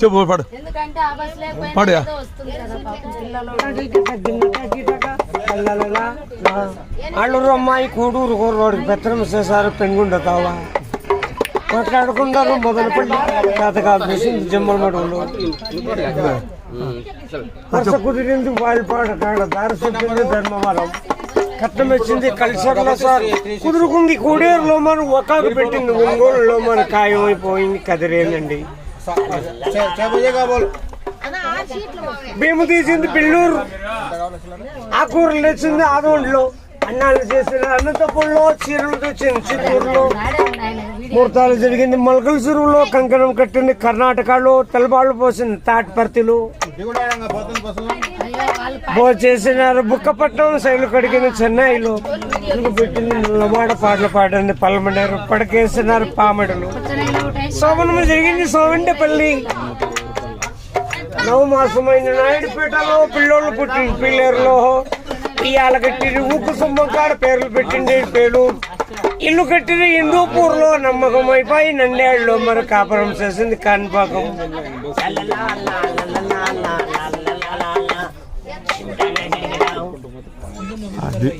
చెప్పు పాడు పాడు అల్లూరు అమ్మాయి కూడూరు కుర్రోడికి పెత్తనం చేశారు పెనుగుండతావా మాట్లాడుకుంటారు మొదలుపల్లి చేతకాలు చేసింది జమ్మల మడుగులు వరుస కుదిరింది వాయిపాడ కాడ దారి చెప్పింది ధర్మవరం కట్నం వచ్చింది కలిసర్లో సార్ కుదురుకుంది కూడేరులో మనం ఒకాకు పెట్టింది ఒంగోలులో మన ఖాయమైపోయింది కదిరేనండి భీము తీసింది పిల్లూరు ఆకూరలు తెచ్చింది ఆదోండ్లో అన్నాలు చేసిన అనంతపురంలో చీరలు తెచ్చింది చిత్తూరులో ముహూర్తాలు జరిగింది మొలకల చెరువులో కంకణం కట్టింది కర్ణాటకలో తెలబాళ్ళు పోసింది తాటిపర్తిలో చేసినారు బుక్కపట్నం శైలు కడిగిన చెన్నైలో పెట్టింది నల్లమాడ పాటలు పాడింది పల్లమనేరు పడకేసినారు పామెడలు శోభనము జరిగింది సోమండపల్లి నవమాసమైన నాయుడుపేటలో పిల్లోళ్ళు పుట్టిన పిల్లేరులో ఇయ్యాల కట్టిన ఊకు సుమ్మకాడ పేర్లు పెట్టింది పేరు ఇల్లు కట్టిన హిందూపూర్లో నమ్మకం అయిపోయి నంద్యాలలో మరి కాపురం చేసింది కాణిపాకం అది